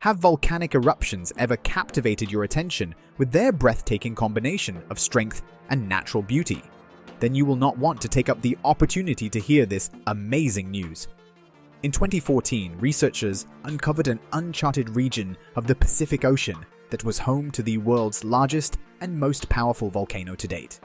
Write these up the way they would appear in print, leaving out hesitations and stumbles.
Have volcanic eruptions ever captivated your attention with their breathtaking combination of strength and natural beauty? Then you will not want to take up the opportunity to hear this amazing news. In 2014, researchers uncovered an uncharted region of the Pacific Ocean that was home to the world's largest and most powerful volcano to date.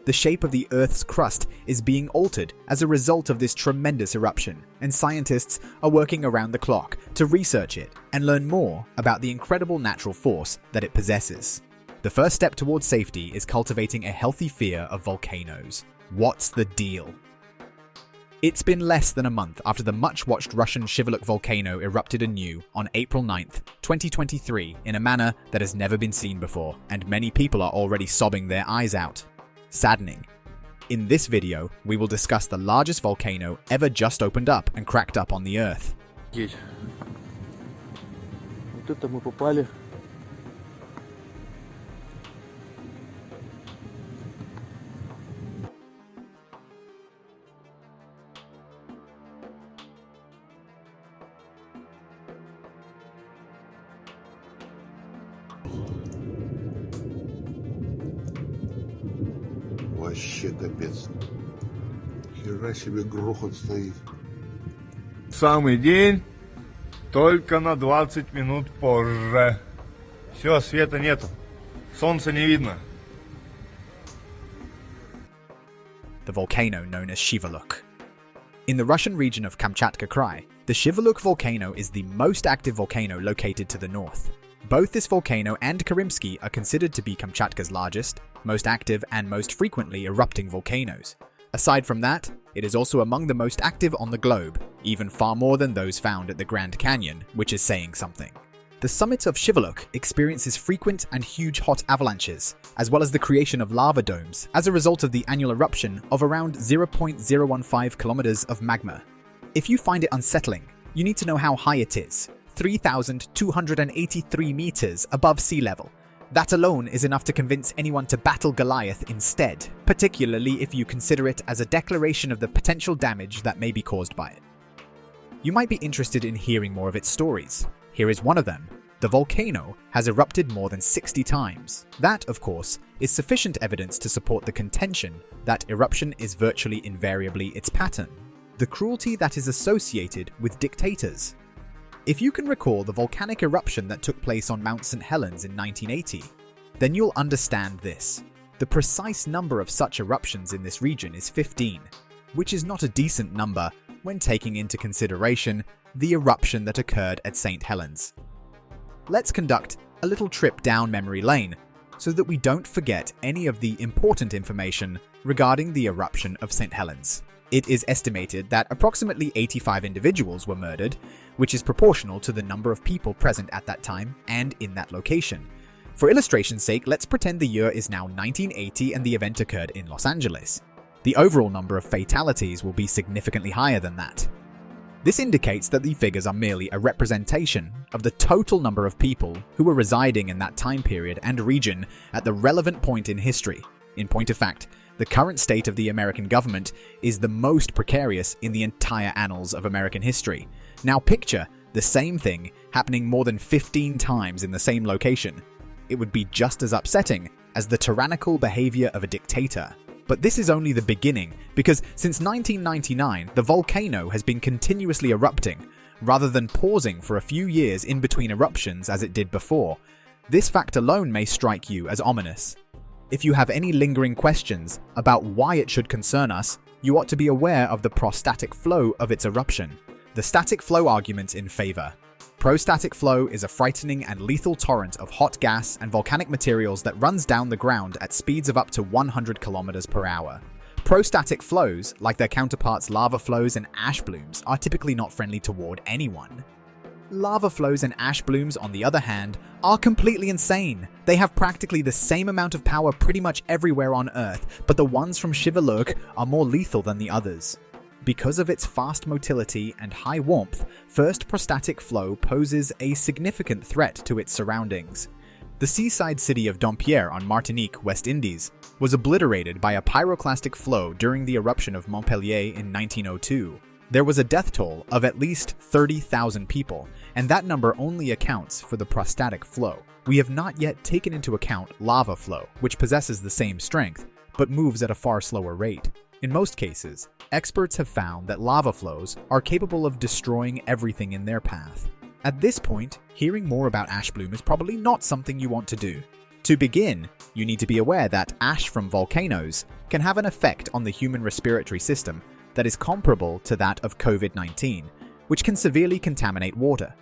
The shape of the Earth's crust is being altered as a result of this tremendous eruption, and scientists are working around the clock to research it and learn more about the incredible natural force that it possesses. The first step towards safety is cultivating a healthy fear of volcanoes. What's the deal? It's been less than a month after the much-watched Russian Shivoluk volcano erupted anew on April 9th, 2023 in a manner that has never been seen before, and many people are already sobbing their eyes out. Saddening. In this video, we will discuss the largest volcano ever just opened up and cracked up on the Earth. Вот это мы попали. Вообще капец. Хера себе грохот стоит. Самый день, только на 20 минут позже. Все, света нету. Солнца не видно. The volcano known as Shivoluk. In the Russian region of Kamchatka Krai, the Shivoluk volcano is the most active volcano located to the north. Both this volcano and Karimsky are considered to be Kamchatka's largest, most active, and most frequently erupting volcanoes. Aside from that, it is also among the most active on the globe, even far more than those found at the Grand Canyon, which is saying something. The summit of Shivoluk experiences frequent and huge hot avalanches, as well as the creation of lava domes as a result of the annual eruption of around 0.015 kilometers of magma. If you find it unsettling, you need to know how high it is. 3,283 meters above sea level. That alone is enough to convince anyone to battle Goliath instead, particularly if you consider it as a declaration of the potential damage that may be caused by it. You might be interested in hearing more of its stories. Here is one of them. The volcano has erupted more than 60 times. That, of course, is sufficient evidence to support the contention that eruption is virtually invariably its pattern. The cruelty that is associated with dictators. If you can recall the volcanic eruption that took place on Mount St. Helens in 1980, then you'll understand this. The precise number of such eruptions in this region is 15, which is not a decent number when taking into consideration the eruption that occurred at St. Helens. Let's conduct a little trip down memory lane so that we don't forget any of the important information regarding the eruption of St. Helens. It is estimated that approximately 85 individuals were murdered, which is proportional to the number of people present at that time and in that location. For illustration's sake, let's pretend the year is now 1980 and the event occurred in Los Angeles. The overall number of fatalities will be significantly higher than that. This indicates that the figures are merely a representation of the total number of people who were residing in that time period and region at the relevant point in history. In point of fact, the current state of the American government is the most precarious in the entire annals of American history. Now picture the same thing happening more than 15 times in the same location. It would be just as upsetting as the tyrannical behavior of a dictator. But this is only the beginning, because since 1999, the volcano has been continuously erupting, rather than pausing for a few years in between eruptions as it did before. This fact alone may strike you as ominous. If you have any lingering questions about why it should concern us, you ought to be aware of the prostatic flow of its eruption. The static flow argument in favor. Prostatic flow is a frightening and lethal torrent of hot gas and volcanic materials that runs down the ground at speeds of up to 100 kilometers per hour. Prostatic flows, like their counterparts lava flows and ash blooms, are typically not friendly toward anyone. Lava flows and ash blooms, on the other hand, are completely insane. They have practically the same amount of power pretty much everywhere on Earth, but the ones from Shivoluk are more lethal than the others. Because of its fast motility and high warmth, first prostatic flow poses a significant threat to its surroundings. The seaside city of Dompierre on Martinique, West Indies, was obliterated by a pyroclastic flow during the eruption of Montpellier in 1902. There was a death toll of at least 30,000 people, and that number only accounts for the prostatic flow. We have not yet taken into account lava flow, which possesses the same strength, but moves at a far slower rate. In most cases, experts have found that lava flows are capable of destroying everything in their path. At this point, hearing more about ash bloom is probably not something you want to do. To begin, you need to be aware that ash from volcanoes can have an effect on the human respiratory system that is comparable to that of COVID-19, which can severely contaminate water.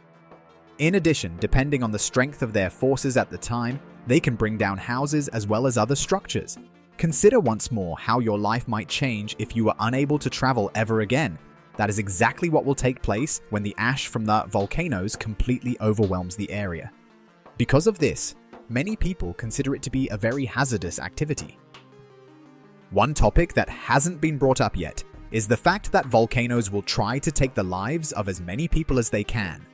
In addition, depending on the strength of their forces at the time, they can bring down houses as well as other structures. Consider once more how your life might change if you were unable to travel ever again. That is exactly what will take place when the ash from the volcanoes completely overwhelms the area. Because of this, many people consider it to be a very hazardous activity. One topic that hasn't been brought up yet is the fact that volcanoes will try to take the lives of as many people as they can.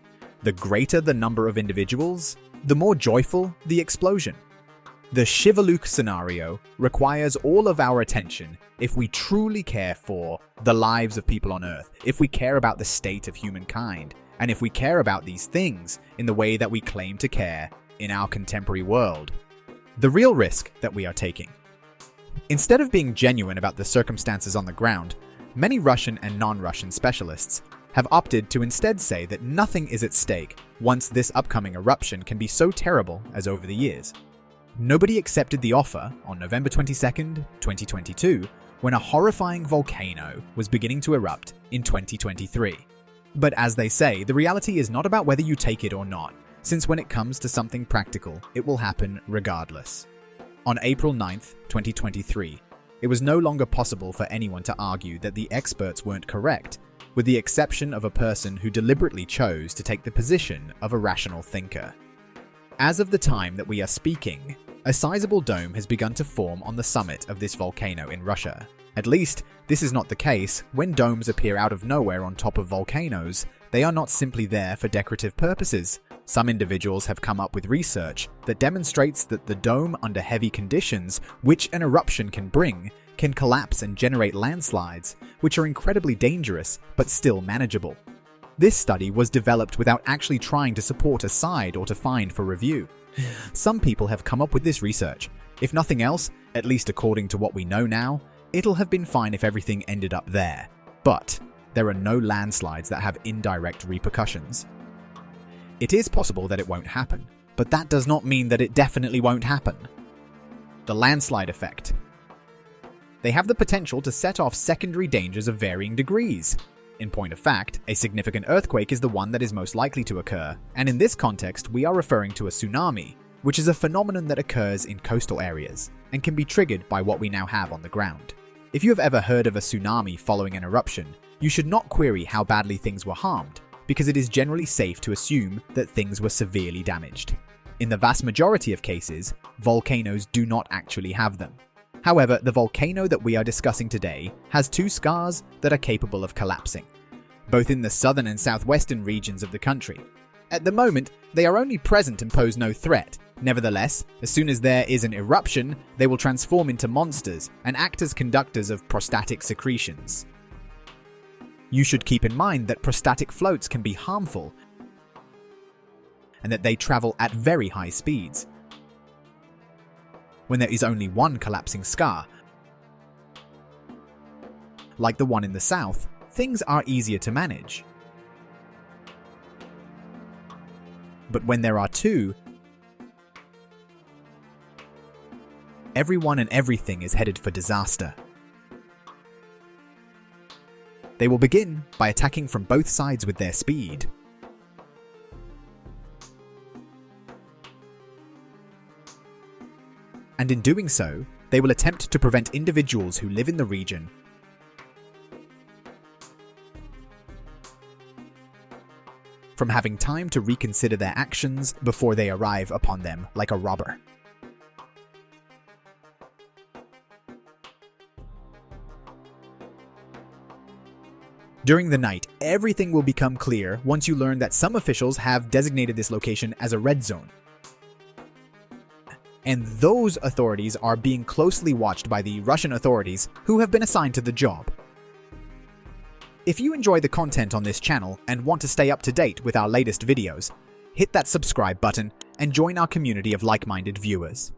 The greater the number of individuals, the more joyful the explosion. The Shivaluk scenario requires all of our attention if we truly care for the lives of people on Earth, if we care about the state of humankind, and if we care about these things in the way that we claim to care in our contemporary world. The real risk that we are taking. Instead of being genuine about the circumstances on the ground, many Russian and non-Russian specialists have opted to instead say that nothing is at stake once this upcoming eruption can be so terrible as over the years. Nobody accepted the offer on November 22nd, 2022, when a horrifying volcano was beginning to erupt in 2023. But as they say, the reality is not about whether you take it or not, since when it comes to something practical, it will happen regardless. On April 9th, 2023, it was no longer possible for anyone to argue that the experts weren't correct, with the exception of a person who deliberately chose to take the position of a rational thinker. As of the time that we are speaking, a sizable dome has begun to form on the summit of this volcano in Russia. At least, this is not the case when domes appear out of nowhere on top of volcanoes. They are not simply there for decorative purposes. Some individuals have come up with research that demonstrates that the dome under heavy conditions, which an eruption can bring, can collapse and generate landslides, which are incredibly dangerous but still manageable. This study was developed without actually trying to support a side or to find for review. Some people have come up with this research. If nothing else, at least according to what we know now, it'll have been fine if everything ended up there. But there are no landslides that have indirect repercussions. It is possible that it won't happen, but that does not mean that it definitely won't happen. The landslide effect. They have the potential to set off secondary dangers of varying degrees. In point of fact, a significant earthquake is the one that is most likely to occur, and in this context we are referring to a tsunami, which is a phenomenon that occurs in coastal areas and can be triggered by what we now have on the ground. If you have ever heard of a tsunami following an eruption, you should not query how badly things were harmed, because it is generally safe to assume that things were severely damaged. In the vast majority of cases, volcanoes do not actually have them. However, the volcano that we are discussing today has two scars that are capable of collapsing, both in the southern and southwestern regions of the country. At the moment, they are only present and pose no threat. Nevertheless, as soon as there is an eruption, they will transform into monsters and act as conductors of prostatic secretions. You should keep in mind that prostatic floats can be harmful and that they travel at very high speeds. When there is only one collapsing scar, like the one in the south, things are easier to manage. But when there are two, everyone and everything is headed for disaster. They will begin by attacking from both sides with their speed. And in doing so, they will attempt to prevent individuals who live in the region from having time to reconsider their actions before they arrive upon them like a robber. During the night, everything will become clear once you learn that some officials have designated this location as a red zone. And those authorities are being closely watched by the Russian authorities who have been assigned to the job. If you enjoy the content on this channel and want to stay up to date with our latest videos, hit that subscribe button and join our community of like-minded viewers.